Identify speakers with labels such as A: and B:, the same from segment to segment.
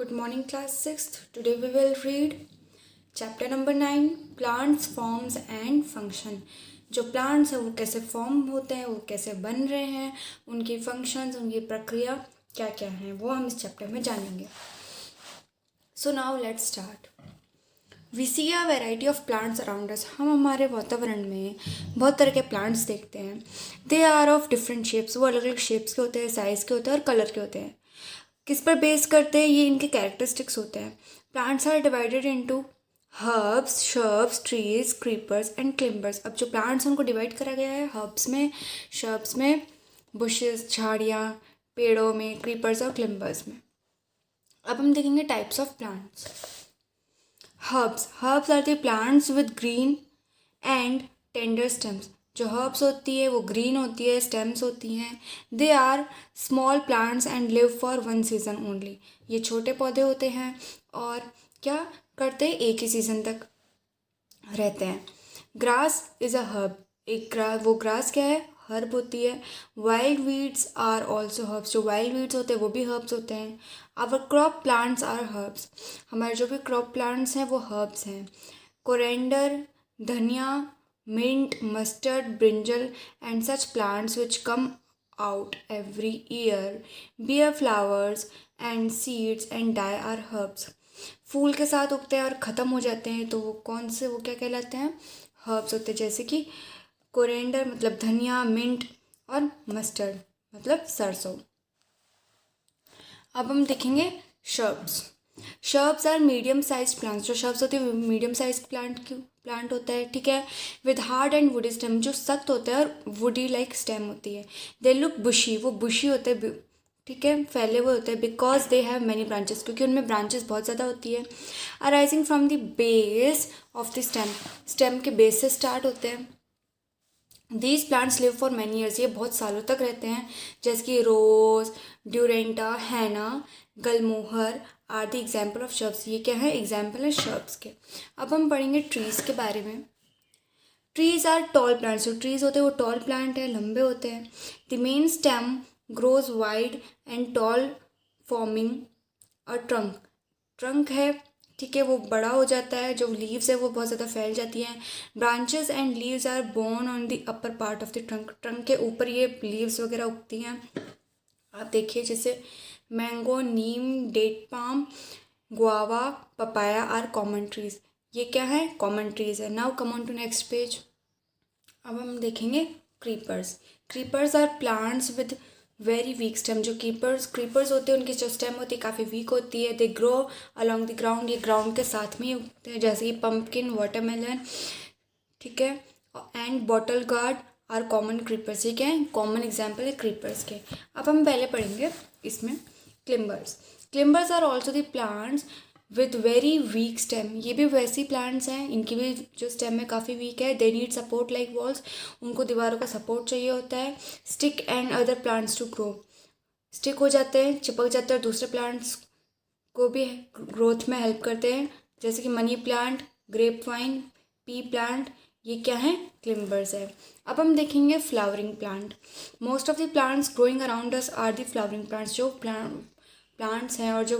A: Good morning, class 6th. Today we will read chapter number 9 plants, forms and function. जो plants हैं वो कैसे form होते हैं, वो कैसे बन रहे हैं, उनकी फंक्शंस, उनकी प्रक्रिया क्या क्या हैं, वो हम इस चैप्टर में जानेंगे. So now let's start. We see a variety of plants around us. हम हमारे वातावरण में बहुत तरह के प्लांट्स देखते हैं. They are of different shapes. वो अलग अलग शेप्स के होते हैं, साइज़ के होते हैं और कलर के होते हैं. किस पर बेस करते हैं? ये इनके कैरेक्टरिस्टिक्स होते हैं. Plants are divided into herbs, shrubs, trees, creepers and climbers. अब जो प्लांट्स हैं उनको डिवाइड करा गया है हर्ब्स में, शर्ब्स में, बुशेस, झाड़ियाँ, पेड़ों में, क्रीपर्स और क्लिम्बर्स में. अब हम देखेंगे types of plants. Herbs are the plants with green and tender stems. जो हर्ब्स होती है वो ग्रीन होती है, स्टेम्स होती हैं. They are small plants and live for one season only. ये छोटे पौधे होते हैं और क्या करते हैं, एक ही सीजन तक रहते हैं. Grass is a herb. वो ग्रास क्या है, हर्ब होती है. Wild weeds are also herbs. जो वाइल्ड वीड्स होते हैं वो भी हर्ब्स होते हैं. Our crop plants are herbs. हमारे जो भी क्रॉप प्लांट्स हैं वो हर्ब्स हैं. कोरेंडर, धनिया, mint, mustard, brinjal and such plants which come out every year bear flowers and seeds and die are herbs. फूल के साथ उगते हैं और ख़त्म हो जाते हैं तो वो कौन से, वो क्या कहलाते हैं, हर्ब्स होते हैं. जैसे कि कोरेंडर मतलब धनिया, मिंट और मस्टर्ड मतलब सरसों. अब हम देखेंगे shrubs. Shrubs are medium size plants. जो शर्ब्स होती है मीडियम साइज प्लांट होता है, ठीक है. With hard and woody stem. जो सख्त होता है और वुडी लाइक स्टेम होती है. दे लुक बुशी. वो बुशी होते हैं, ठीक है, फैले हुए होते हैं. Because they have many branches. क्योंकि उनमें ब्रांचेस बहुत ज़्यादा होती है. Arising from the base of the stem. Stem के बेस से स्टार्ट होते हैं. These plants live for many years. ये बहुत सालों तक रहते हैं. जैसे कि रोज, ड्यूरेंटा, हैना, gulmohar are the example of shrubs. ये क्या है, एग्जाम्पल है शर्ब्स के. अब हम पढ़ेंगे ट्रीज़ के बारे में. Trees are tall plants. जो ट्रीज होते हैं वो टॉल प्लांट है, लंबे होते हैं. The main stem grows wide and tall forming a trunk. Trunk है, ठीक है, वो बड़ा हो जाता है. जो लीव्स है वो बहुत ज़्यादा फैल जाती हैं. Branches and leaves are borne on the upper part of the trunk. Trunk के ऊपर ये लीव्स वगैरह उगती हैं. आप देखिए जैसे mango, neem, date palm, guava, papaya are common trees. ये क्या है, कॉमन ट्रीज है. Now come on to next page. अब हम देखेंगे creepers. Creepers are plants with very weak stem. जो क्रीपर्स होते हैं उनकी जो स्टेम होती है काफ़ी वीक होती है. They grow along the ground. ये ग्राउंड के साथ में ही उगते हैं. जैसे कि पम्पकिन, वाटरमेलन, ठीक है, and bottle gourd are common creepers. ये क्या है, कॉमन एग्जाम्पल है क्रीपर्स के. अब हम पहले पढ़ेंगे इसमें climbers. Climbers are also the plants with very weak stem. ये भी वैसी प्लांट्स हैं, इनकी भी जो स्टेम है काफ़ी वीक है. They need support like walls. उनको दीवारों का सपोर्ट चाहिए होता है. Stick and other plants to grow. Stick हो जाते हैं, चिपक जाते हैं, दूसरे प्लांट्स को भी ग्रोथ में हेल्प करते हैं. जैसे कि money plant, grape vine, pea plant. ये क्या है, क्लिम्बर्स है. अब हम देखेंगे flowering plant. Most of the plants growing around us are the flowering plants. जो प्लांट्स हैं और जो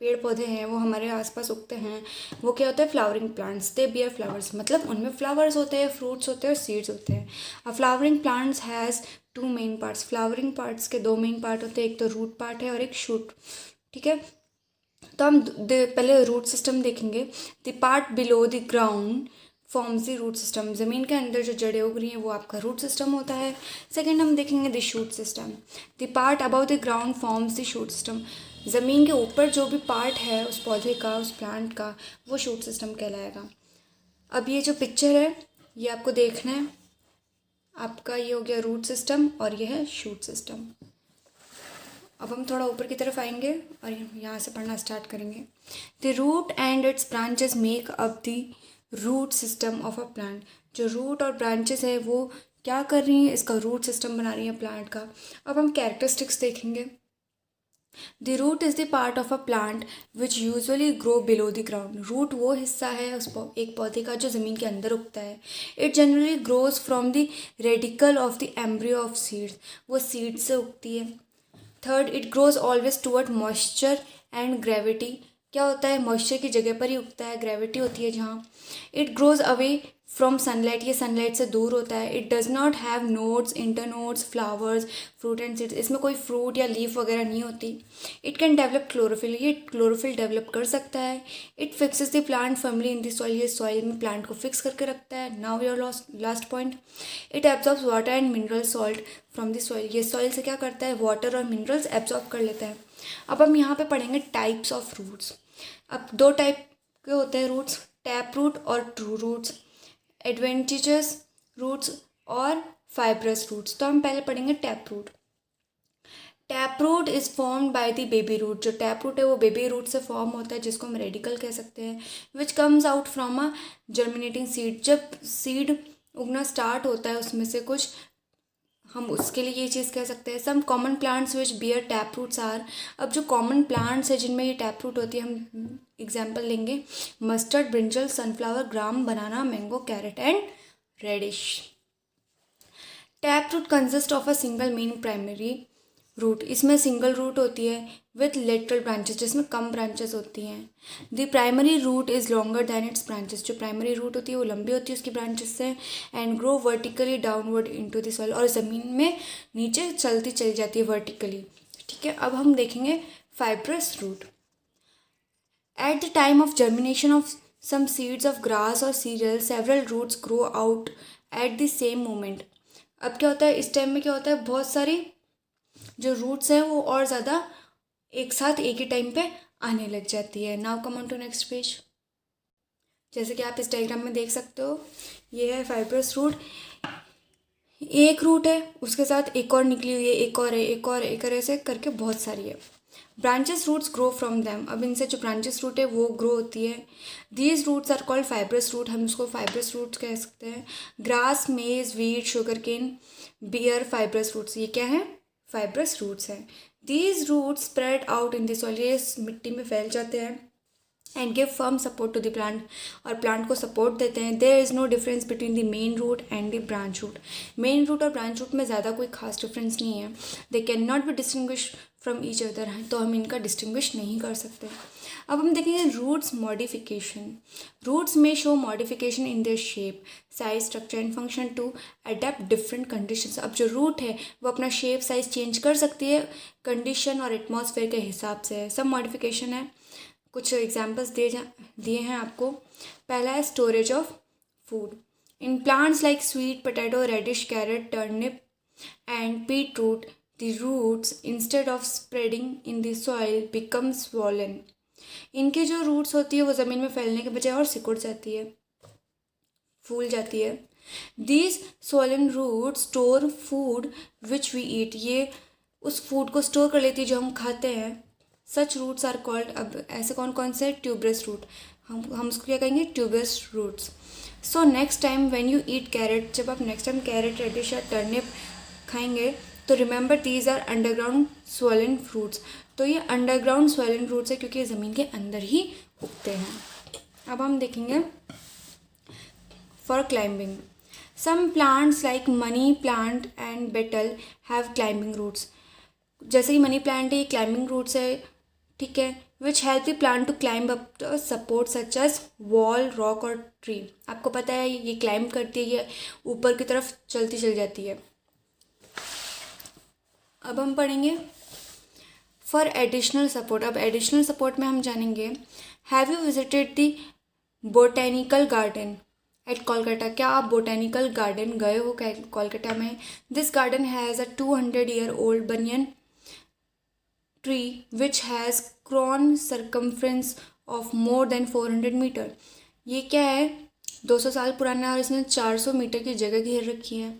A: पेड़ पौधे हैं वो हमारे आसपास उगते हैं वो क्या होता है, फ्लावरिंग प्लांट्स. दे बियर फ्लावर्स. मतलब उनमें फ्लावर्स होते हैं, फ्रूट्स होते हैं और सीड्स होते हैं. A flowering plants has two main parts. Flowering parts के दो मेन पार्ट होते हैं. एक तो रूट पार्ट है और एक शूट, ठीक है. तो हम पहले रूट सिस्टम देखेंगे. The part below the ground forms the root system. ज़मीन के अंदर जो जड़ें उग रही हैं वो आपका रूट सिस्टम होता है. सेकेंड हम देखेंगे the shoot system. The part above the ground forms the shoot system. ज़मीन के ऊपर जो भी पार्ट है उस पौधे का, उस प्लांट का, वो शूट सिस्टम कहलाएगा. अब ये जो पिक्चर है ये आपको देखना है. आपका ये हो गया रूट सिस्टम और ये है शूट सिस्टम. अब हम थोड़ा ऊपर की तरफ आएंगे और यहाँ से पढ़ना स्टार्ट करेंगे. The root and its branches make up the root system of a plant. जो रूट और ब्रांचेस है वो क्या कर रही हैं, इसका रूट सिस्टम बना रही हैं प्लांट का. अब हम कैरेक्टरिस्टिक्स देखेंगे. The root is the part of a plant which usually grow below the ground. Root वो हिस्सा है उस एक पौधे का जो ज़मीन के अंदर उगता है. It generally grows from the radical of the embryo of seeds. वो सीड्स से उगती है. Third, it grows always toward moisture and gravity, क्या होता है, मॉइस्चर की जगह पर ही उगता है, ग्रेविटी होती है जहाँ। It grows away from sunlight, ये सनलाइट से दूर होता है। It does not have nodes, internodes, flowers, fruit and seeds, इसमें कोई फ्रूट या लीफ वगैरह नहीं होती। इट कैन डेवलप क्लोरोफिल, ये क्लोरोफिल डेवलप कर सकता है। It fixes the plant firmly in the soil, ये सॉइल में प्लांट को फिक्स करके रखता है। Now your last point, it absorbs water and mineral salt from the soil, ये सॉइल से क्या करता है, वाटर और मिनरल्स एब्जॉर्ब कर लेता है। अब हम यहाँ पे पढ़ेंगे टाइप्स ऑफ रूट्स। अब 2 टाइप के होते हैं रूट्स, टैप रूट और ट्रू रूट्स, एडवेंटिजस रूट्स और फाइब्रस रूट्स। तो हम पहले पढ़ेंगे tap root. Tap root is formed by the baby root, जो टैप रूट है वो बेबी रूट से फॉर्म होता है, जिसको हम रेडिकल कह सकते हैं, which comes out from a germinating seed, जब सीड उगना स्टार्ट होता है उसमें से कुछ, हम उसके लिए ये चीज़ कह सकते हैं। Some common plants which bear tap roots are, अब जो कॉमन प्लांट्स है जिनमें ये टैप रूट होती है, हम एग्जाम्पल लेंगे mustard, brinjal, sunflower, gram, banana, mango, carrot and radish. Tap root consist of a single main primary root, इसमें सिंगल रूट होती है विथ लेटरल ब्रांचेस, जिसमें कम ब्रांचेस होती हैं। The primary root is longer than its branches, जो primary root होती है वो लंबी होती है उसकी ब्रांचेस से। And grow vertically downward into the soil, और ज़मीन में नीचे चलती चली जाती है वर्टिकली। ठीक है, अब हम देखेंगे fibrous root. At the time of germination of some seeds of grass or cereal, several roots grow out at the same moment। अब क्या होता है, इस टाइम में क्या होता है, बहुत सारी जो रूट्स हैं वो और ज़्यादा एक साथ एक ही टाइम पे आने लग जाती है। Now come on to next page. जैसे कि आप इस डायग्राम में देख सकते हो, ये है फाइब्रस रूट, एक रूट है उसके साथ एक और निकली हुई है, एक और है, एक और, एक और, ऐसे करके बहुत सारी है। Branches roots grow from them, अब इनसे जो ब्रांचेस रूट है वो ग्रो होती है। These roots are called fibrous root, हम इसको फाइब्रस रूट्स कह सकते हैं। Grass, maize, wheat, sugar cane, bear fibrous roots, ये क्या है, फाइब्रस रूट्स हैं। These roots spread out in the soil, ये मिट्टी में फैल जाते हैं। And give firm support to the plant, और प्लांट को सपोर्ट देते हैं। There is no difference between the main root and the branch root, main root और ब्रांच रूट में ज़्यादा कोई खास डिफरेंस नहीं है। They can not be distinguish from each other, तो हम इनका डिस्टिंग्विश नहीं कर सकते। अब हम देखेंगे रूट्स मॉडिफिकेशन। रूट्स में show modification in their shape, size, structure and function to adapt different conditions. अब जो रूट है वो अपना शेप साइज चेंज कर सकती है कंडीशन और एटमॉस्फेयर के हिसाब से। सब मॉडिफिकेशन है, कुछ एग्जाम्पल्स दिए हैं आपको। पहला है storage of food. In plants like sweet potato, radish, carrot, turnip and beet root, the roots instead of spreading in the soil become swollen. इनकी जो रूट्स होती है वो ज़मीन में फैलने के बजाय और सिकुड़ जाती है, फूल जाती है। These swollen root store food which we eat, ये उस फूड को स्टोर कर लेती है जो हम खाते हैं। सच रूट्स आर कॉल्ड, अब ऐसे कौन कौन से, ट्यूबरस रूट, हम उसको क्या कहेंगे, tuberous roots. So next time when you eat carrot, जब आप नेक्स्ट टाइम कैरेट, रेडिश या टर्निप खाएंगे तो remember these are underground swollen fruits, तो ये अंडरग्राउंड स्वॉलन फ्रूट्स है क्योंकि ये ज़मीन के अंदर ही उगते हैं। अब हम देखेंगे for climbing. Some plants like money plant and betel have climbing roots, जैसे कि मनी प्लांट है ये क्लाइंबिंग रूट्स है, ठीक है, which help the plant to climb up support such as wall, rock और ट्री। आपको पता है ये क्लाइंब करती है, ये ऊपर की तरफ चलती चल जाती है। अब हम पढ़ेंगे फॉर एडिशनल सपोर्ट। अब एडिशनल सपोर्ट में हम जानेंगे, have you visited the botanical garden eight Kolkata, क्या आप बोटेनिकल गार्डन गए हो कोलकाता में? This garden has a 200-year-old banyan tree which has grown circumference of more than 400 metre. ये क्या है, 200 साल पुराना है और इसने 400 मीटर की जगह घेर रखी है।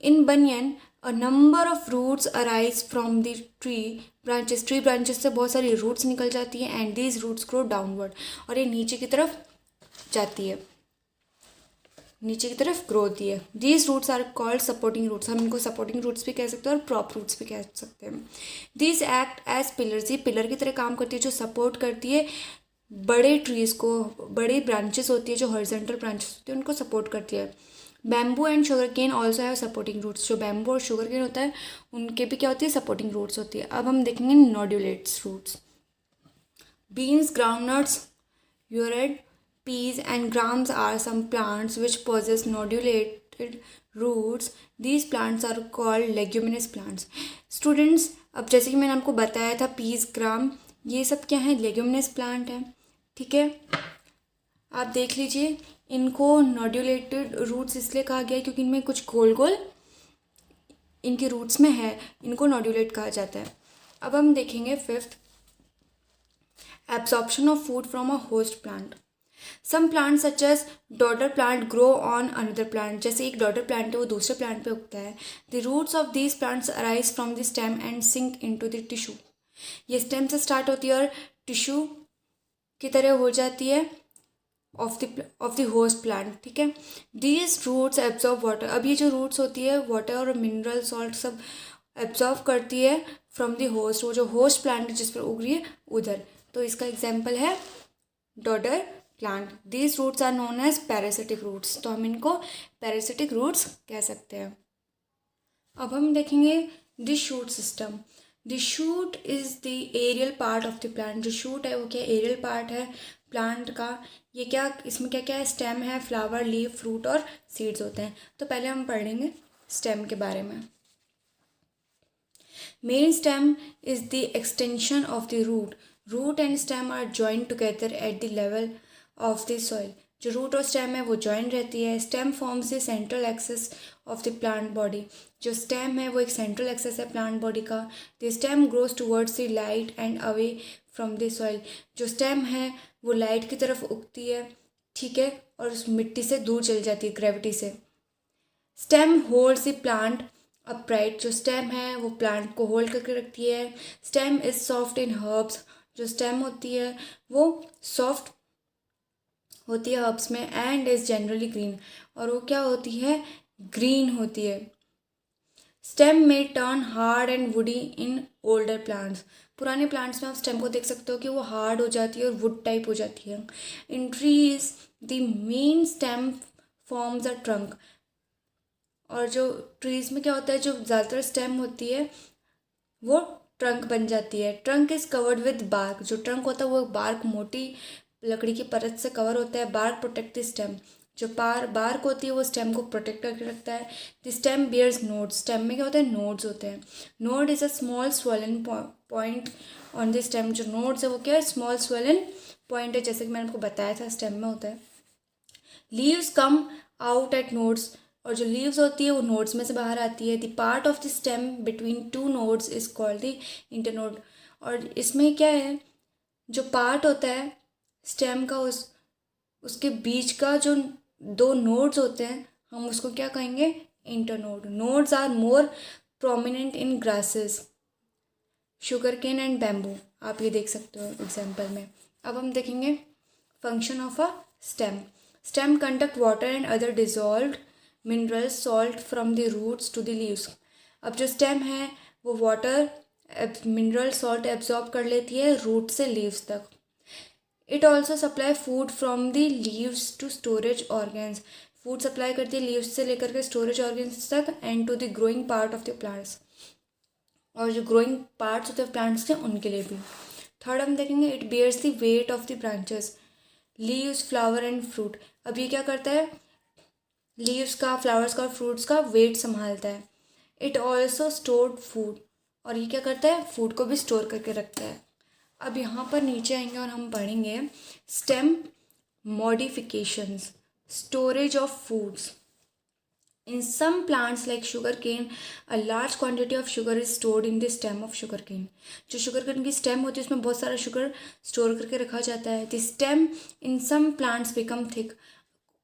A: In banyan a number of roots arise from the tree branches, tree branches से बहुत सारी रूट्स निकल जाती हैं। And these roots grow downward, और ये नीचे की तरफ जाती है, नीचे की तरफ ग्रो होती है। These roots are called supporting roots, हम इनको सपोर्टिंग रूट्स भी कह सकते हैं और प्रॉप रूट्स भी कह सकते हैं। दीज एक्ट एज पिलर्स, ये पिलर की तरह काम करती है जो सपोर्ट करती है बड़े ट्रीज़ को, बड़ी ब्रांचेस होती है जो हॉरिजॉन्टल ब्रांचेस होती है उनको सपोर्ट करती है। Bamboo and sugar cane also have supporting roots, जो बैम्बू और शुगर केन होता है उनके भी क्या होती है, सपोर्टिंग रूट्स होती है। अब हम देखेंगे नोड्यूलेट्स roots. Beans, groundnuts, urid, peas and grams are some plants which possess nodulated roots. These plants are called leguminous plants. Students, अब जैसे कि मैंने आपको बताया था पीस ग्राम, ये सब क्या है? लेग्यूमिनस प्लांट है. ठीक है, आप देख लीजिए. इनको नोड्यूलेटेड रूट्स इसलिए कहा गया है क्योंकि इनमें कुछ गोल गोल इनके रूट्स में है, इनको नोड्यूलेट कहा जाता है. अब हम देखेंगे fifth, absorption of food from a host plant. Some plant such as dodder plant grow on another plant. जैसे एक डॉटर प्लांट है वो दूसरे प्लांट पे उगता है. The roots of these plants arise from the stem and sink into the tissue. ये stem से स्टार्ट होती है और टिश्यू की तरह हो जाती है ऑफ द होस्ट प्लांट. ठीक है, दीज रूट्स एब्जॉर्ब वाटर. अब ये जो रूट्स होती है वाटर और मिनरल सॉल्ट सब एब्जॉर्ब करती है फ्रॉम द होस्ट. वो जो होस्ट प्लांट है जिस पर उग रही है उधर. तो इसका एग्जाम्पल है dodder plant. These roots are known as parasitic roots. तो हम इनको पैरासिटिक रूट्स कह सकते हैं. अब हम देखेंगे the shoot system. The shoot is the aerial part of the plant. जो शूट है वो क्या एरियल पार्ट है प्लांट का. ये क्या, इसमें क्या क्या है? स्टेम है, फ्लावर, लीफ, फ्रूट और सीड्स होते हैं. तो पहले हम पढ़ लेंगे स्टेम के बारे में. Main stem is the extension of the root. Root and stem are joined together at the level of the soil. जो रूट और स्टेम है वो जॉइन रहती है. Stem forms the central axis of the plant body. जो stem है वो एक सेंट्रल एक्सेस है प्लांट बॉडी का. The stem grows towards the light and away from the soil. जो स्टेम है वो लाइट की तरफ उगती है. ठीक है, और उस मिट्टी से दूर चली जाती है ग्रेविटी से. Stem holds the plant upright. जो स्टेम है वो प्लांट को होल्ड करके रखती है. Stem is soft in herbs. जो स्टेम होती है वो सॉफ्ट होती है हर्ब्स में. And is generally green. और वो क्या होती है? ग्रीन होती है. स्टेम में turn hard and woody in older plants. पुराने प्लांट्स में आप स्टेम को देख सकते हो कि वो हार्ड हो जाती है और वुड टाइप हो जाती है. In trees the main stem forms a trunk. और जो ट्रीज में क्या होता है, जो ज़्यादातर स्टेम होती है वो ट्रंक बन जाती है. Trunk is covered with bark. जो ट्रंक होता है वो बार्क, मोटी लकड़ी की परत से कवर होता है. Bark protect the stem. जो बार्क होती है वो स्टेम को प्रोटेक्ट करके रखता है. The stem bears nodes. स्टेम में क्या होता है? नोड्स होते हैं. Node is a small swollen point on the stem. जो नोड्स है वो क्या है? स्मॉल स्वेलन पॉइंट है, जैसे कि मैंने आपको बताया था स्टेम में होता है. Leaves come out at nodes. और जो लीव्स होती है वो नोड्स में से बाहर आती है. The part of the stem between two nodes is called the internode. और इसमें क्या है, जो पार्ट होता है स्टेम का उसके बीच का जो दो नोड्स होते हैं हम उसको क्या कहेंगे? Internode. Nodes are more prominent in grasses, sugar cane and bamboo. आप ये देख सकते हो एग्जाम्पल में. अब हम देखेंगे function of a stem. Stem conduct water and other dissolved minerals salt from the roots to the leaves. अब जो स्टेम है वो वाटर, मिनरल, सॉल्ट एब्जॉर्ब कर लेती है रूट से लीव्स तक. It also supply food from the leaves to storage organs. Food supply करती है लीव्स से लेकर के स्टोरेज ऑर्गेन्स तक. And to the growing part of the plants. और जो ग्रोइंग पार्ट्स होते हैं प्लांट्स के उनके लिए भी. थर्ड हम देखेंगे it bears the weight of the branches, leaves, flower and fruit. अब ये क्या करता है? लीव्स का, फ्लावर्स का और फ्रूट्स का वेट संभालता है. It also stored food. और ये क्या करता है? फूड को भी स्टोर करके रखता है. अब यहाँ पर नीचे आएंगे और हम पढ़ेंगे stem modifications, storage of foods. In some plants like sugarcane, a large quantity of sugar is stored in the stem of sugarcane. जो sugarcane की stem होती है उसमें बहुत सारा sugar store करके रखा जाता है. The stem in some plants become thick,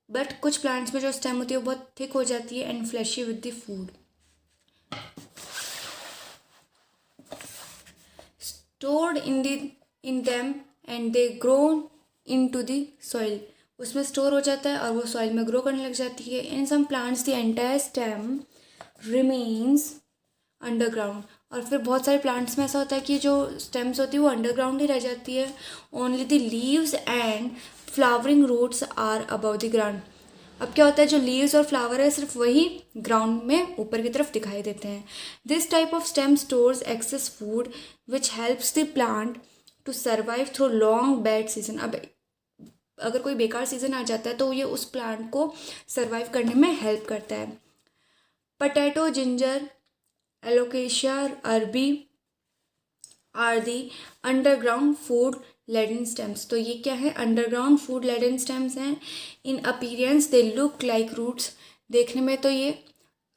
A: but कुछ plants में जो stem होती है वो बहुत thick हो जाती है and fleshy with the food. Stored in them and they grow into the soil. उसमें स्टोर हो जाता है और वो सॉइल में ग्रो करने लग जाती है. In some plants the entire stem remains underground. और फिर बहुत सारे प्लांट्स में ऐसा होता है कि जो स्टेम्स होती है वो अंडरग्राउंड ही रह जाती है. Only the leaves and flowering roots are above the ground. अब क्या होता है, जो लीव्स और फ्लावर है सिर्फ वही ग्राउंड में ऊपर की तरफ दिखाई देते हैं. This type of stem stores excess food which helps the plant to survive through long bad season. अब अगर कोई बेकार सीजन आ जाता है तो ये उस प्लांट को सर्वाइव करने में हेल्प करता है। Potato, ginger, alocasia, arbi are the underground food laden stems. तो ये क्या है, अंडरग्राउंड फूड लेडन स्टेम्स हैं। In appearance they look like roots. देखने में तो ये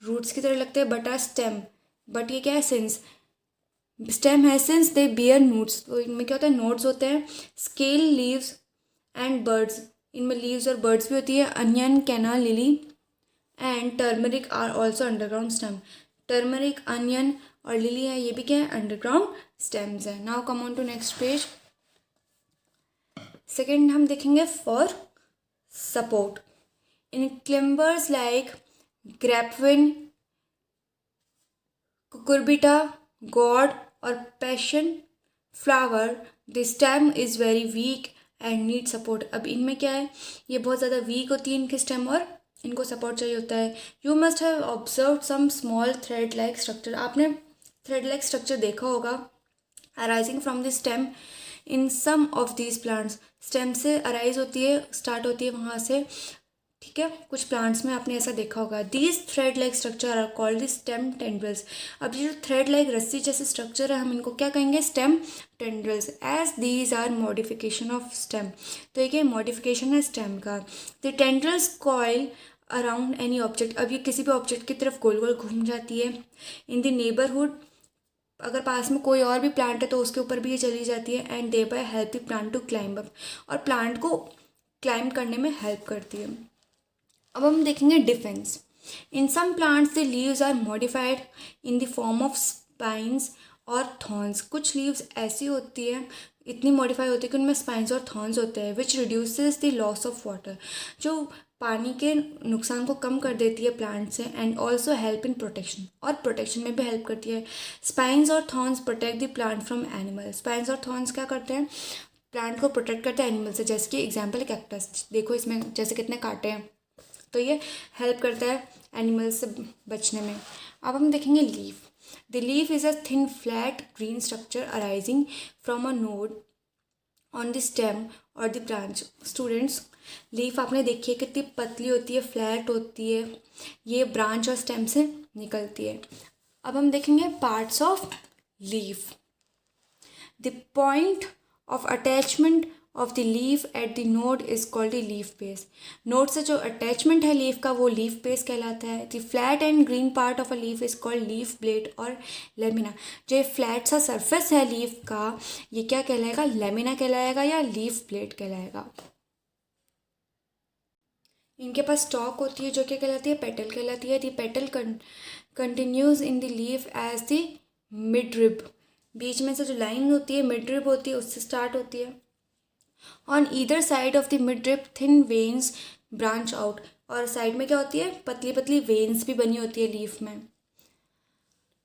A: रूट्स की तरह लगते हैं, बट आर स्टेम। बट ये क्या है, सिंस स्टेम है, सिंस दे बियर नोट्स। तो इनमें क्या होता है, नोट्स होते हैं। स्केल, लीव्स एंड बर्ड्स, इनमें लीव्स और बर्ड्स भी होती है। Onion, canna, lily and turmeric are also underground stem. Turmeric, onion और लिली है, ये भी क्या है, अंडरग्राउंड स्टेम्स है। Now come on to next page. Second हम देखेंगे for support. In climbers like grapevine, cucurbita, gourd और passion flower, the stem is very weak and need support. अब इनमें क्या है, ये बहुत ज़्यादा वीक होती है इनके स्टेम और इनको सपोर्ट चाहिए होता है। You must have observe some small thread like structure. आपने थ्रेड लाइक स्ट्रक्चर देखा होगा arising from the stem in some of these plants. Stem से अराइज होती है, स्टार्ट होती है वहाँ से, ठीक है। कुछ प्लांट्स में आपने ऐसा देखा होगा। These thread like structure are called the stem tendrils. अब ये जो थ्रेड लाइक रस्सी जैसे स्ट्रक्चर है, हम इनको क्या कहेंगे, stem tendrils. As these are modification of stem. तो ये मॉडिफिकेशन है स्टेम का। The tendrils coil around any object. अब ये किसी भी ऑब्जेक्ट की तरफ गोल गोल घूम जाती है। इन द नेबरहुड, अगर पास में कोई और भी प्लांट है तो उसके ऊपर भी ये चली जाती है। And thereby help the plant to climb up, और प्लांट को क्लाइंब करने में हेल्प करती है। अब हम देखेंगे defence. In some plants the leaves are modified in the form of spines और थॉर्न्स। कुछ लीव्स ऐसी होती है, इतनी मॉडिफाई होती है कि उनमें स्पाइंस और थॉर्न्स होते हैं, which reduces the loss of water, जो पानी के नुकसान को कम कर देती है प्लांट से। And also help in protection, और प्रोटेक्शन में भी हेल्प करती है। स्पाइंस और thorns protect the plant from animal. Spines और थॉर्न्स क्या करते हैं, प्लांट को प्रोटेक्ट करते हैं एनिमल से। जैसे कि एग्जाम्पल कैक्टस, देखो इसमें जैसे कितने कांटे हैं, तो ये हेल्प करता है एनिमल्स से बचने में। अब हम देखेंगे leaf. The leaf is a thin flat green structure arising from a node on the stem और द ब्रांच। स्टूडेंट्स, लीफ आपने देखी है कितनी पतली होती है, फ्लैट होती है, ये ब्रांच और स्टेम से निकलती है। अब हम देखेंगे parts of leaf. The point of attachment of the leaf at the node is called the leaf base. Node से जो अटैचमेंट है लीफ का वो लीफ बेस कहलाता है। The flat and green part of a leaf is called leaf blade और lamina. जो flat सा सरफेस है लीफ का, ये क्या कहलाएगा, लेमिना कहलाएगा या लीफ ब्लेड कहलाएगा। इनके पास स्टॉक होती है जो क्या कहलाती है, पेटल कहलाती है। The petiole continues in the leaf as the midrib. बीच में से जो लाइन होती है मिड रिब होती है, उससे स्टार्ट होती है। On either side of the mid rib thin veins branch out. और साइड में क्या होती है, पतली पतली वेन्स भी बनी होती है लीफ में।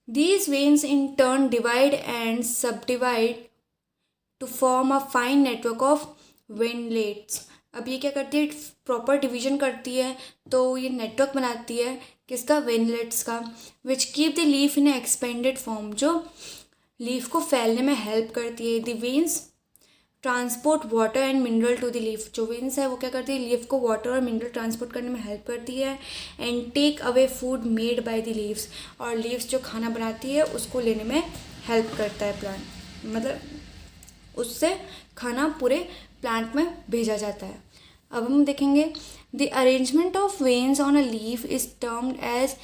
A: These veins in turn divide and subdivide to form a fine network of veinlets. अब ये क्या करती है, प्रॉपर डिवीजन करती है, तो ये नेटवर्क बनाती है किसका, वेनलेट्स का। Which keep the leaf in expanded form, जो लीफ को फैलने में हेल्प करती है। The veins transport water and mineral to the leaf. जो वेन्स है वो क्या करती है, लीफ को वाटर और मिनरल ट्रांसपोर्ट करने में हेल्प करती है। And take away food made by the leaves, और लीव्स जो खाना बनाती है उसको लेने में हेल्प करता है प्लांट, मतलब उससे खाना पूरे प्लांट में भेजा जाता है। अब हम देखेंगे the arrangement of veins on a leaf is termed as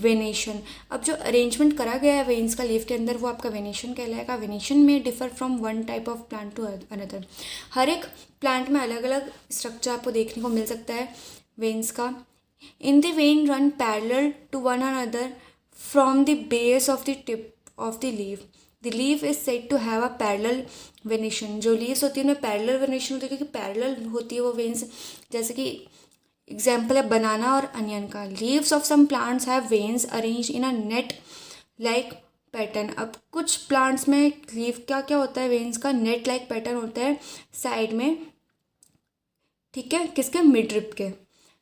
A: venation. अब जो अरेंजमेंट करा गया है वेन्स का लीफ के अंदर वो आपका वेनेशन कहलाएगा। वेनेशन में differ from one type of plant to another. हर एक प्लांट में अलग अलग स्ट्रक्चर आपको देखने को मिल सकता है वेन्स का। In the vein run parallel to one another from the base of the tip of the leaf. The leaf is said to have a parallel venation. जो लीव्स होती है उनमें पैरेलल वेनेशन होती है, क्योंकि पैरेलल होती है वो वेन्स। जैसे कि एग्जाम्पल है बनाना और अनियन का। Leaves of some plants have veins arrange in a net like pattern. अब कुछ प्लांट्स में लीफ का क्या होता है, वेन्स का नेट लाइक पैटर्न होता है साइड में, ठीक है, किसके, मिड रिब के।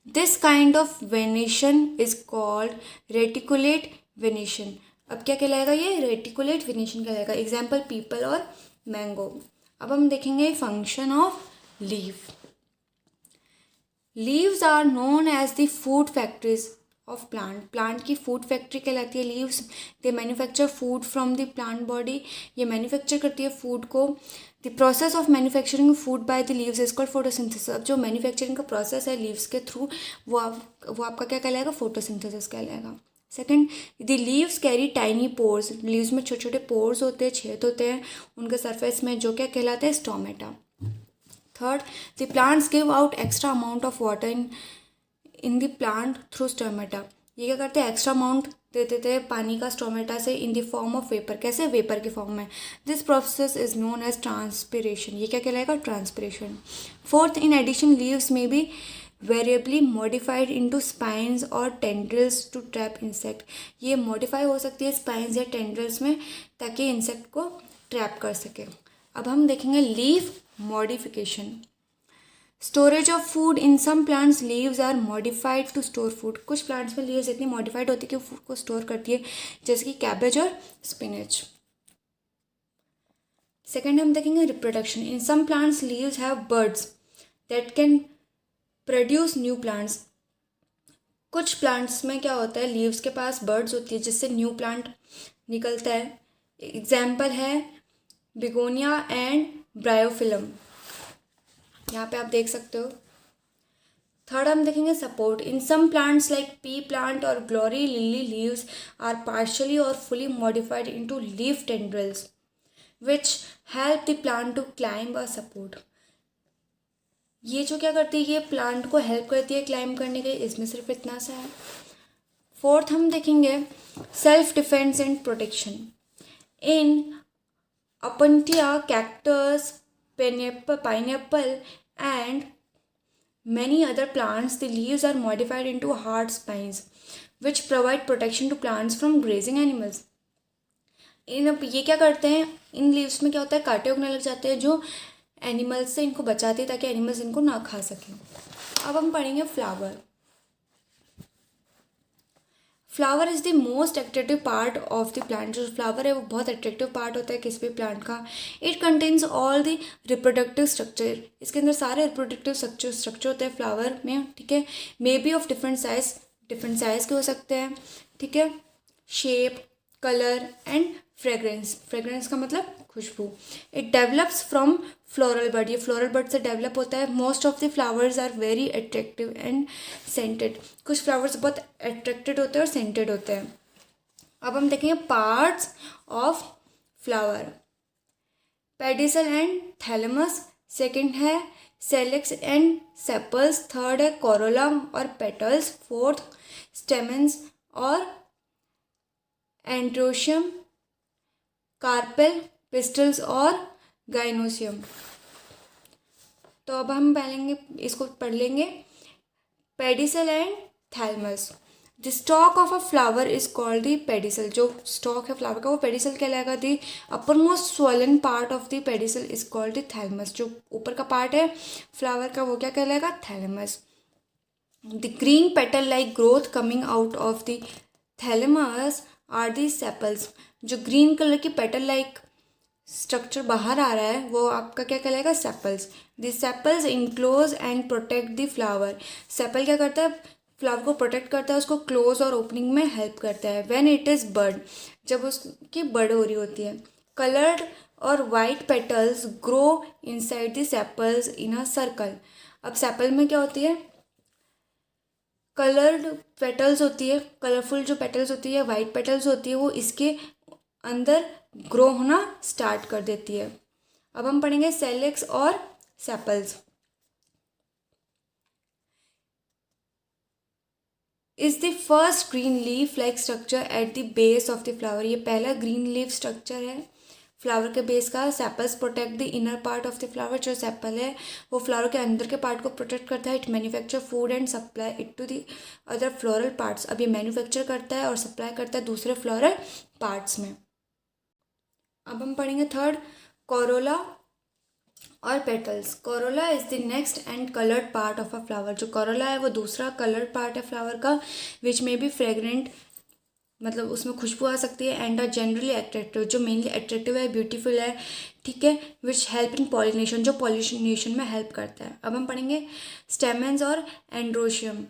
A: This kind of venation is called reticulate venation. अब क्या कहलाएगा, ये रेटिकुलेट वेनेशन कहलाएगा। एग्जाम्पल पीपल और मैंगो। अब हम देखेंगे function of leaf. Leaves are known as the food factories of plant. Plant की फूड फैक्ट्री कहलाती है leaves. They manufacture food from the plant body. ये मैन्युफैक्चर करती है फूड को. The process of manufacturing food by the leaves is called photosynthesis. अब जो manufacturing का प्रोसेस है लीव्स के थ्रू वो आपका क्या कहलाएगा, फोटोसिंथेसिस कहलाएगा. Second, the leaves carry tiny pores. Leaves में छोटे छोटे पोर्स होते हैं, छेद होते हैं उनके सरफेस में, जो क्या कहलाते हैं, stomata. Third, the plants give out extra amount of water in the plant through stomata. ये क्या करते हैं, एक्स्ट्रा अमाउंट दे देते हैं पानी का स्टोमेटा से in the form of vapour. कैसे, वेपर के फॉर्म में. This process is known as transpiration. ये क्या कहलाएगा, transpiration. Fourth, in addition leaves may be variously modified into spines और टेंड्रिल्स टू ट्रैप इंसेक्ट. ये मॉडिफाई हो सकती है स्पाइन्स या टेंड्रिल्स में ताकि इंसेक्ट को ट्रैप कर सके. अब हम देखेंगे leaf modification. Storage of food. In some plants leaves are modified to store food. कुछ प्लांट्स में लीव्स इतनी मॉडिफाइड होती है कि फूड को स्टोर करती है, जैसे कि कैबेज और स्पिनच. सेकेंड हम देखेंगे reproduction. In some plants leaves have buds that can produce new plants. कुछ प्लांट्स में क्या होता है, लीव्स के पास बर्ड्स होती है जिससे न्यू प्लांट निकलता है. एग्जाम्पल है बिगोनिया एंड ब्रायोफिलम. यहाँ पे आप देख सकते हो. थर्ड हम देखेंगे support. In some plants like pea plant और glory lily leaves are partially और fully modified into leaf tendrils which help the plant to climb a support. ये जो क्या करती है, ये प्लांट को हेल्प करती है क्लाइंब करने के. इसमें सिर्फ इतना सा है. फोर्थ हम देखेंगे self defence and protection. In opuntia, cactus, pineapple and many other plants, the leaves are modified into hard spines which provide protection to plants from grazing animals. ये क्या करते हैं, इन लीव्स में क्या होता है, कांटे उगने लग जाते हैं जो एनिमल्स से इनको बचाते हैं ताकि एनिमल्स इनको ना खा सकें. अब हम पढ़ेंगे flower. Flower is the most attractive part of the plant. जो फ्लावर है वो बहुत अट्रैक्टिव पार्ट होता है किसी भी प्लांट का. It contains all the reproductive structure. इसके अंदर सारे रिप्रोडक्टिव स्ट्रक्चर होते हैं फ्लावर में. ठीक है, may be of different size के हो सकते हैं. ठीक है, शेप, कलर एंड फ्रेग्रेंस का मतलब खुशबू. It develops from floral bud. ये फ्लोरल बड से डेवलप होता है. Most of the flowers are very attractive and scented. कुछ फ्लावर्स बहुत अट्रैक्टेड होते हैं और सेंटेड होते हैं. अब हम देखेंगे parts of flower. Pedicel and thalamus. Second है सेलेक्स एंड सेपल्स. थर्ड है कोरोला और पेटल्स. फोर्थ स्टेमेंस और एंड्रोशियम. कार्पेल, पिस्टल्स और गाइनोसियम. तो अब हम पहलेंगे इसको पढ़ लेंगे. Pedicel and thalamus. The stock of a flower is called the pedicel. जो स्टॉक है फ्लावर का वो पेडिसल कहलाएगा. The upper most swollen part of the pedicel is called the thalamus. जो ऊपर का पार्ट है फ्लावर का वो क्या कहलाएगा, thalamus. The green petal like growth coming out of the thalamus are the sepals. जो ग्रीन कलर की पेटल लाइक स्ट्रक्चर बाहर आ रहा है वो आपका क्या कहलाएगा, sepals. The sepals enclose and protect the flower. Sepal क्या करता है, फ्लावर को प्रोटेक्ट करता है, उसको क्लोज और ओपनिंग में हेल्प करता है. व्हेन इट इज़ बड, जब उसकी बड हो रही होती है. कलर्ड और white petals grow inside the sepals in a circle. अब सेपल में क्या होती है, कलर्ड पेटल्स होती है, कलरफुल जो पेटल्स होती है, वाइट पेटल्स होती है, वो इसके अंदर ग्रो होना स्टार्ट कर देती है. अब हम पढ़ेंगे सेलेक्स और sepals. Is the first green leaf like structure at the base of the flower. ये पहला ग्रीन लीफ स्ट्रक्चर है फ्लावर के बेस का. Sepals protect the inner part of the flower. जो सेपल है वो फ्लावर के अंदर के पार्ट को प्रोटेक्ट करता है. It manufacture food and supply it to the other floral parts. अब ये मैन्युफैक्चर करता है और सप्लाई करता है दूसरे फ्लोरल पार्ट्स में. अब हम पढ़ेंगे थर्ड, कोरोला और petals. Corolla is the next and coloured part of a flower. जो कोरोला है वो दूसरा कलर्ड पार्ट है फ्लावर का, विच में बी फ्रेगरेंट मतलब उसमें खुशबू आ सकती है, एंड आर जनरली अट्रैक्टिव, जो मेनली अट्रैक्टिव है, ब्यूटीफुल है, ठीक है, विच हेल्प इन पॉलिनेशन, जो पॉलिनेशन में हेल्प करता है। अब हम पढ़ेंगे स्टेमेंस और androecium.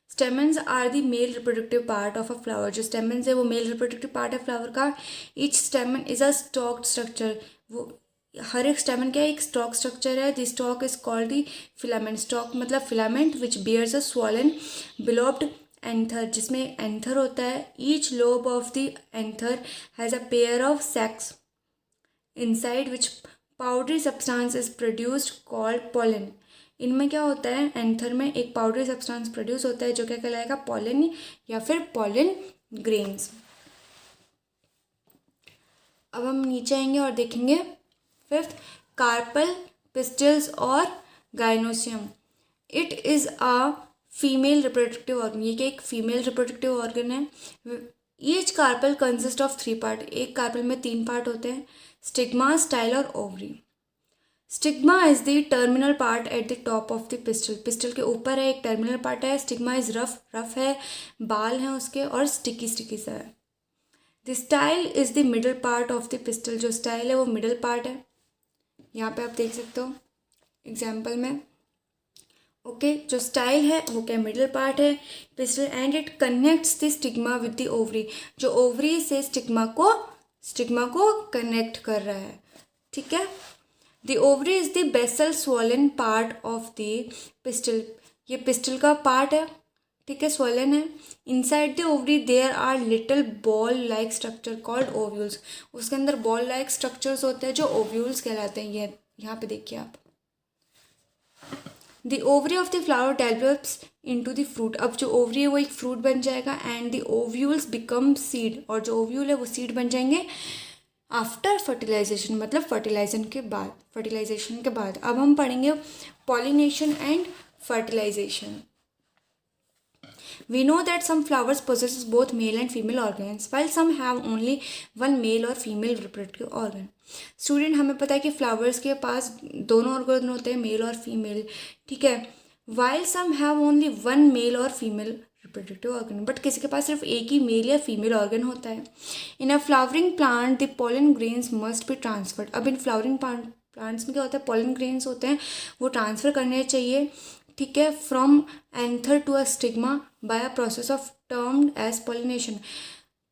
A: Stamens are the male reproductive part of a flower, जो स्टेमेंस है वो मेल रिप्रोडक्टिव पार्ट है फ्लावर का। Each stamen is a stalked structure, वो हर एक स्टेमन क्या है, एक स्टॉक स्ट्रक्चर है। The stalk is called the filament, stalk मतलब filament, which bears a swollen bilobed anther, जिसमें एंथर होता है। Each lobe of the anther has a pair of sacs inside which powdery substance is produced called pollen. इनमें क्या होता है, anther में एक पाउडरी सब्सटेंस प्रोड्यूस होता है जो क्या कहलाएगा, पोलन या फिर पोलन ग्रेन्स। अब हम नीचे आएंगे और देखेंगे फिफ्थ, कार्पल पिस्टल्स और gynoecium. It is a female reproductive organ, ये क्या एक फीमेल रिप्रोडक्टिव ऑर्गन है। Each carpel consist of 3 part, एक कार्पल में 3 पार्ट होते हैं, स्टिग्मा, स्टाइल और ovary. Stigma is the terminal part at the top of the pistil, pistil के ऊपर है एक टर्मिनल पार्ट है। स्टिग्मा इज रफ है, बाल हैं उसके, और स्टिकी सा है। The style is the middle part of the pistol, जो स्टाइल है वो मिडल पार्ट है, यहाँ पे आप देख सकते हो एग्जाम्पल में। ओके, जो स्टाइल है वो क्या मिडल पार्ट है pistil, and it connects the stigma with the ovary, जो ओवरी से स्टिग्मा को कनेक्ट कर रहा है, ठीक है। The ovary is the basal swollen part of the pistil, ये पिस्टल का पार्ट है, ठीक है, स्वॉलन है। Inside the ovary there are little ball like structure called ovules, उसके अंदर बॉल लाइक स्ट्रक्चर्स होते हैं जो ओव्यूल्स कहलाते हैं। ये यहाँ पे देखिए आप, the ovary of the flower develops into the fruit, अब जो ओवरी है वो एक फ्रूट बन जाएगा, and the ovules become seed, और जो ओव्यूल है वो सीड बन जाएंगे आफ्टर फर्टिलाइजेशन, मतलब फर्टिलाइजेशन के बाद। अब हम पढ़ेंगे pollination and fertilisation. We know that some flowers possesses both male and female organs, while some have only one male or female reproductive organ. Student, हमें पता है कि फ्लावर्स के पास दोनों ऑर्गन होते हैं, मेल और फीमेल, ठीक है। while some have only one male और फीमेल रिप्रोडक्टिव ऑर्गन, बट किसी के पास सिर्फ एक ही मेल या फीमेल ऑर्गन होता है। In a flowering plant the pollen grains must be transferred, अब इन फ्लावरिंग प्लांट्स में क्या होता है, पोलन ग्रेन्स होते हैं, वो ट्रांसफ़र करने चाहिए, ठीक है, from anther to a stigma by a process of termed as pollination.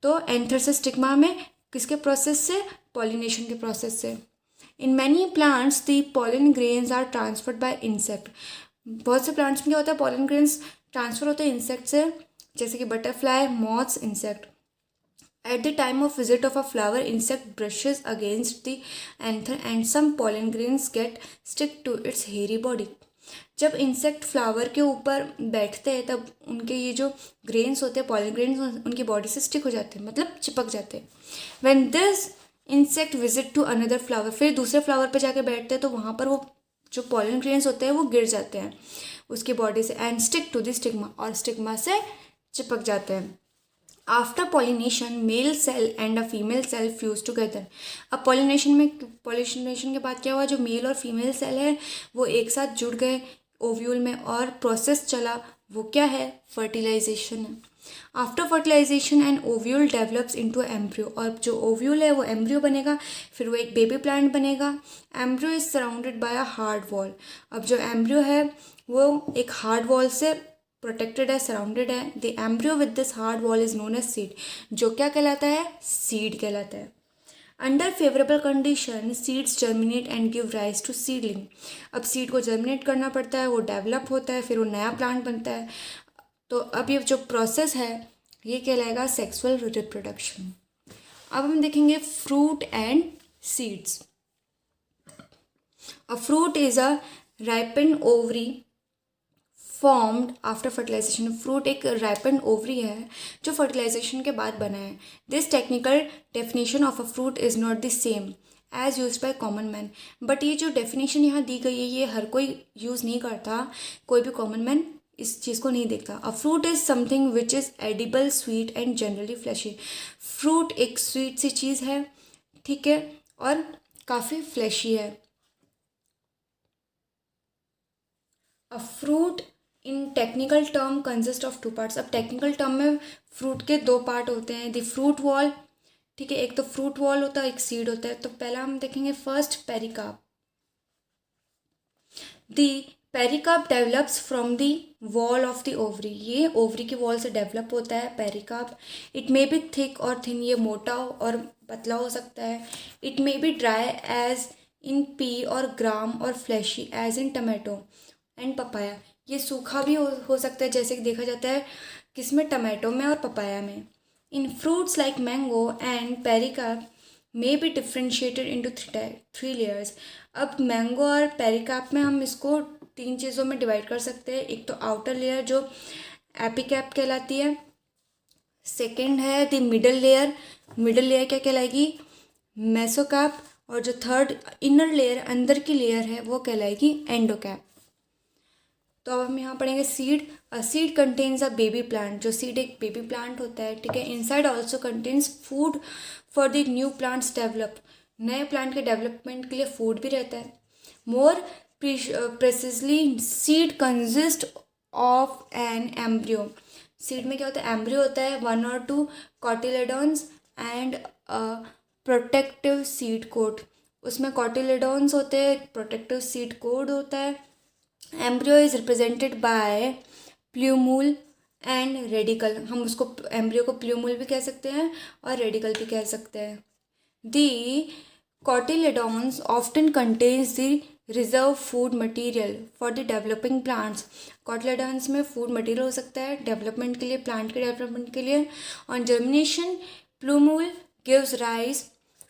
A: तो एंथर से स्टिग्मा में किसके प्रोसेस से, पॉलिनेशन के प्रोसेस से। In many plants the pollen grains are transferred by insect, बहुत से प्लांट्स में क्या होता है, पोलन ग्रेन्स ट्रांसफर होते हैं इंसेक्ट से, जैसे कि butterfly, moths, insect. At the time of visit of a flower insect brushes against the anther and some pollen grains get stick to its hairy body, जब इंसेक्ट फ्लावर के ऊपर बैठते हैं तब उनके ये जो ग्रेन्स होते हैं, पॉलन ग्रेन्स, उनकी बॉडी से स्टिक हो जाते हैं, मतलब चिपक जाते हैं। When this insect visit to another flower, फिर दूसरे फ्लावर पे जाके बैठते हैं तो वहाँ पर वो जो पॉलन ग्रेन्स होते हैं वो गिर जाते हैं उसकी बॉडी से, and stick to the stigma, और स्टिग्मा से चिपक जाते हैं। After pollination male cell and a female cell fuse together, अब पॉलिनेशन के बाद क्या हुआ, जो मेल और फीमेल सेल है वो एक साथ जुड़ गए ओव्यूल में, और प्रोसेस चला, वो क्या है, फर्टिलाइजेशन है। After fertilisation and ovule develops into embryo, और जो ओव्यूल है वो एम्ब्रियो बनेगा, फिर वो एक बेबी प्लांट बनेगा। Embryo is surrounded by a hard wall, अब जो एम्ब्रियो है वो एक हार्ड वॉल से प्रोटेक्टेड है, सराउंडेड है। The embryo with this hard wall is known as seed, जो क्या कहलाता है, सीड कहलाता है। Under favourable condition seeds germinate and give rise to seedling, अब सीड को जर्मिनेट करना पड़ता है, वो डेवलप होता है, फिर वो नया प्लांट बनता है। तो अब ये जो प्रोसेस है ये कहलाएगा सेक्सुअल रिप्रोडक्शन। अब हम देखेंगे fruit and seeds. A fruit is a ripened ovary formed after fertilisation, fruit एक राइपेंड ओवरी है जो फर्टिलाइजेशन के बाद बना है। This technical definition of a fruit is not the same as use by common man, but ये जो definition यहाँ दी गई है ये हर कोई यूज़ नहीं करता, कोई भी कॉमन मैन इस चीज़ को नहीं देखता। A fruit is something which is edible, sweet and generally fleshy, fruit एक स्वीट सी चीज़ है, ठीक है, और काफ़ी फ्लैशी है। A fruit in technical term consist of 2 parts. अब टेक्निकल टर्म में फ्रूट के 2 पार्ट होते हैं, द फ्रूट वॉल, ठीक है, एक तो फ्रूट वॉल होता है, एक सीड होता है। तो पहला हम देखेंगे first pericarp. The pericarp develops from the wall of the ovary, ये ओवरी की वॉल से डेवलप होता है pericarp. It may be thick और थिन, ये मोटा और पतला हो सकता है। It may be dry as in pea और ग्राम और fleshy as in tomato and papaya, ये सूखा भी हो सकता है जैसे कि देखा जाता है किसमें, टमाटो में और पपाया में। In fruits like mango and pericarp may be differentiated into 3 layers. अब मैंगो और पेरिकार्प में हम इसको 3 चीज़ों में डिवाइड कर सकते हैं। एक तो आउटर लेयर जो एपिकैप कहलाती है, सेकेंड है the middle layer, middle layer क्या कहलाएगी, मेसोकार्प, और जो थर्ड इनर लेयर अंदर की लेयर है वो कहलाएगी एंडोकैप। तो अब हम यहाँ पढ़ेंगे seed. A seed contains a baby plant, जो सीड एक बेबी प्लांट होता है, ठीक है। Inside also contains food for the new plants develop, नए प्लांट के डेवलपमेंट के लिए फूड भी रहता है। More precisely seed consist of an embryo, seed में क्या होता है, एम्ब्रियो होता है, 1 or 2 cotyledons and protective seed coat, उसमें कॉटिलेडॉन्स होते हैं, प्रोटेक्टिव सीड कोड होता है। Embryo is represented by plumule and radicle, हम उसको एम्ब्रियो को प्ल्यूमूल भी कह सकते हैं और रेडिकल भी कह सकते हैं। The cotyledons often contains the reserve food material for the developing plants, cotyledons में फूड मटेरियल हो सकता है डेवलपमेंट के लिए, प्लांट के डेवलपमेंट के लिए। On germination plumule gives rise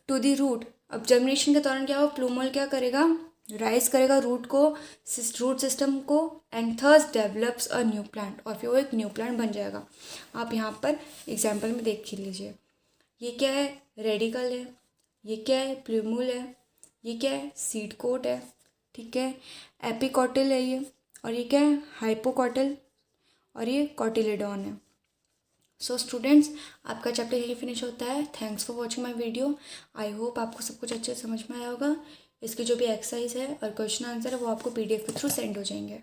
A: to the root, अब जर्मिनेशन के दौरान क्या हो, प्लूमूल क्या करेगा, राइज करेगा रूट को, रूट सिस्टम को, and thus develops a new plant, और फिर वो एक न्यू प्लांट बन जाएगा। आप यहाँ पर एग्जाम्पल में देख लीजिए, ये क्या है, रेडिकल है, ये क्या है, प्लूमूल है, ये क्या है, सीड कोट है, ठीक है, एपिकॉटिल है ये, और ये क्या है, हाइपोकॉटिल, और ये कॉटिलेडॉन है। सो स्टूडेंट्स, आपका चैप्टर यही फिनिश होता है। Thanks for watching my video. I hope आपको सब कुछ अच्छे से समझ में आया होगा। इसकी जो भी एक्सरसाइज है और क्वेश्चन आंसर है वो आपको PDF के थ्रू सेंड हो जाएंगे।